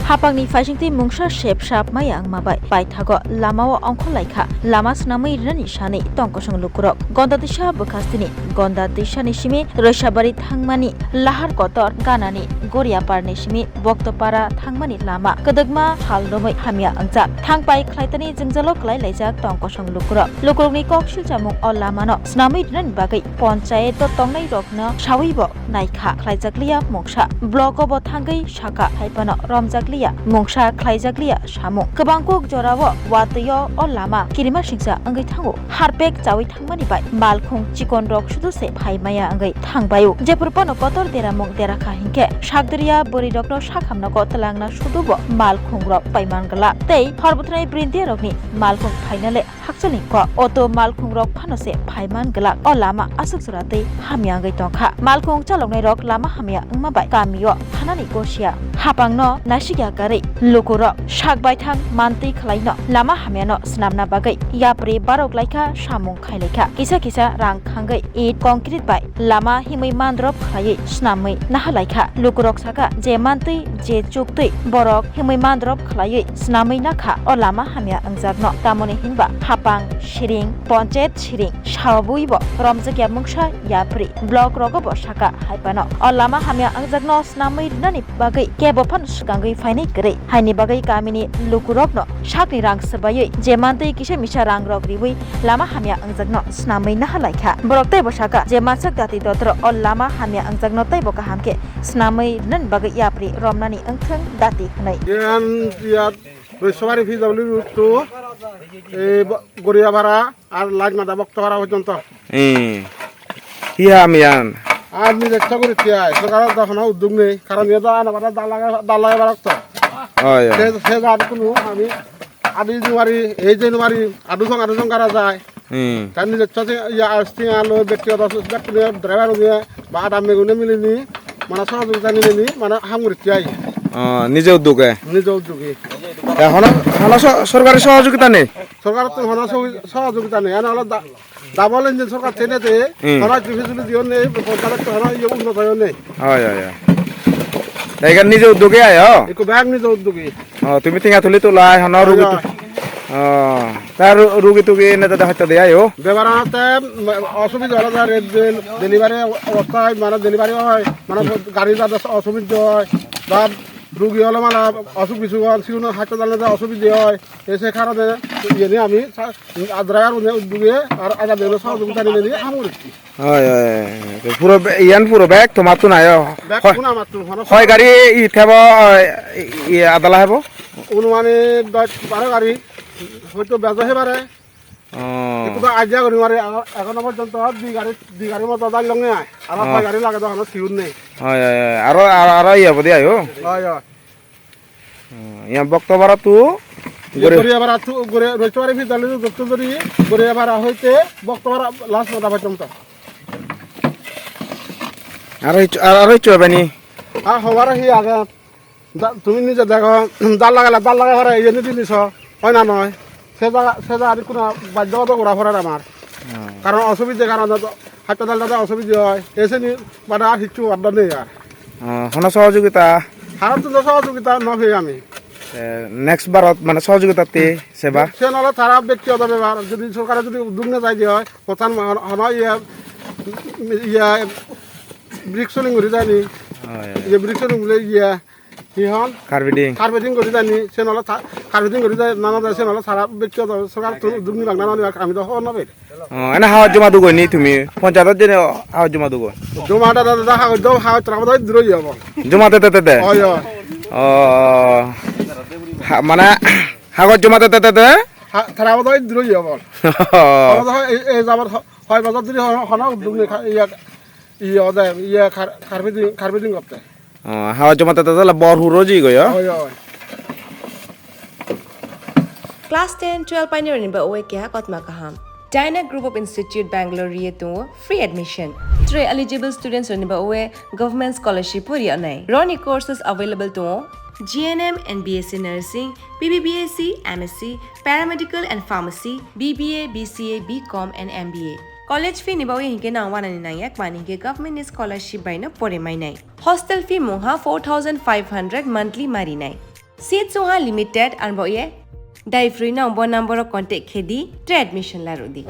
Haphangni faisingti mungsa shep shap mayang mabai Baithago Lama o Swnamlaikha Lama Swnamlaikha shani tongkosong Lukurog Gandatwisao bukastini Gandatwisao simi Roishabari Thangmani Lahar Kotor Ganani Goriapar simi Boktopara Thangmani Lama Kadagma Halromai Hamia Angjak Thangpai Khlaitani Jingjalo Klai Laijak tongkosong Lukurogni koksil jamung o Lamano Swnamlaikha bagai Panchayat tongnai rokno Shawibo Naikha Klaijakliya Mungsa Blogobo Thangai Shaka Haipano Romjakliya Mungsa Klaijakliya Samung Kabangkok Jorawo Watayo o Lama Kirima Singsa Angai Thango Harpek Jawi Thangmani bai Malkhung Chikon Rok Suduse Phaimaya Angai Thangbayu Jepurpano Kotor Deramung Derakha Hingke Shakdriya Borirokno Shakhamno Kotlangna Sudubo Malkhung Rok Paimangala Tei Horbutrai Brinde Rokni Malkhung Phainale Hakchalingko Oto Malkhung Rok Phanose Phaimangala o Lama Asuk Surate Hamya Angai Tongkha Malkhung Chalongnai Rok Lama Hamya Angmabai Kamio Thanani Gosia Haphangno Nasigya Gari Lukurog Shak Baithang Manti Khlaino Lama Hamyano Snamna Bagai Yapri Baroklaikha Samung Khailaikha Kisa Rang Khangai It Concrete Bai Lama Himai Mandrop Khlai Snamai Nahalaikha Lukurog Saka Je Manti Je Chuktui Borok Himai Mandrop Khlai Snamai Nakha o Lama Hamya Angjagno Tamoni Hinba Haphang Shiring Panchayat Shiring Shawabuibo Romjakya Mungsa Yapri Block Rogobo Shaka Haipano o Lama Hamya Angjagno Snamai Nani Bagai Kebo Phan Sugangai Fainai Gre Haini Bagai Kamini Lukurogno Shakni Rang Sabayui Jemantai Kisha Misha Rang Rok Riwi Lama Hamya Angjagno Snamai Nahalaikha Boroktai Boshaka Jemansak Dati Dotro o Lama Hamya Angjagno Tai Boka Hamke Snamai Nan Bagai Yapri Romnani Angthang Dati Hnai Yan Roishabari PW to Goriapara আর লাজ মাথা বক্ত করা পর্যন্ত মিয়ান আর নিজে চেষ্টা করে সরকারের তখন উদ্যোগ নেই কারণ এ দাল লাগাই বাড়ত সে যার কোনো আমি আদি জানুয়ারি এই জানুয়ারি আদুসং করা যায় তার নিজের সাথে আলো ব্যক্তিগত ড্রাইভার নিয়ে বা আদাম মেগুনে মিলিনি মানে সহযোগিতা নিলেনি মানে হামুরি নিজে উদ্যোগে এখন সরকারি সহযোগিতা নেই সরকার তো সহযোগিতা নেই ডাবল ইঞ্জিন সরকার ট্রেনেতে দিও নেই উন্নত হয় নেই তাইকার নিজে উদ্যোগে আয় একটু ব্যাগ নিজে উদ্যোগী তুমি টিঙা তুলি তোলা এখন রুগী তার রুগী টুগী এনে হত্যা দেয় ব্যবহার অসুবিধা হলো ডেলিভারি অবস্থায় মানে ডেলিভারি হয় মানে গাড়ি যাতে অসুবিধা হয় বা রুগী হলে মানে অসুখ বিসুখ সিগুলো হাঁটতে জানলে অসুবিধা হয় সে কারণে ইয়ে আমি ড্রাইভার উদ্যোগে আর আজাদ সহযোগিতা নিয়ে আমরি পুরো ব্যাগ তোমার তো নাই হয় গাড়ি থাকব আদালা হব অনুমানে 10-12 গাড়ি হয়তো বেজা হয়ে পারে আইডিয়া করি মারে এখন পর্যন্ত দুই গাড়ির মতো দাঁড়িয়ে লঙ্গে আয় আর গাড়ি লাগে তখন সিউর নেই আর ইয়ে দিয়ে আয়ো বক্তবারা তো গড়িয়াপাড়া রইচবাড়ি ভিতরে যত যদি গড়িয়াপাড়া হইতে বক্তবারা লাস্ট মতো পর্যন্ত আর চবেনি আর হবার হি আগে তুমি নিজে দেখো জাল লাগা ঘরে এই জিনিস হয় না নয় সে জায়গা কোনো বাধ্যগত ঘোরা ফেরার আমার কারণ অসুবিধা কারণ হাসপাতালটাতে অসুবিধা হয় এসে নি মানে আর কিছু অর্ডার নেই আর সহযোগিতা হারার তো সহযোগিতা নহে আমি নেক্সট বারত মানে সহযোগিতাতে সেবা সে নহলে তারা ব্যক্তিগত ব্যবহার যদি সরকারে যদি উদ্যোগ না চাই দিয়ে হয় প্রধান ব্রিক্সলিং করে যায়নি ব্রিক্সলিং বলে সিহন কার্পেটিং করে যায়নি সে নহলে কার্পেটিং করে যায় নানা যায় সে নহলে সারা ব্যক্তিগত সরকার উদ্যোগ নিবাক না আমি তো হওয়ার নবে এনে হাওয়া জমা দুগো নি তুমি পঞ্চায়েতত যে হাওয়া জমা দুগো জমাটা দাদা হাওয়া ট্রাক দূরে যাব জমা দে মানে হাগত জমা দে তারা বোধহয় দূরে যাব এই যাবার 6 বছর ধরে হনা উদ্যোগ নেই কার্পেটিং করতে হাওয়া জমা দে বর হুরোজি গয় Class 10, 12 pioneer ni ba oe kya kotma kaham. China Group of Institute Bangalore ye to free admission. 3 eligible students ni ba oe government scholarship puri anai. Roni courses available to GNM and BSc Nursing, BBBSc, MSc, Paramedical and Pharmacy, BBA, BCA, BCom and MBA. College fee ni ba oe hinke na wana ni nai yak mani ke government scholarship by na pore mai nai. Hostel fee moha 4500 monthly mari nai. Seat soha limited an bo ye. Dai free na bo number of contact khedi tre admission la rudi.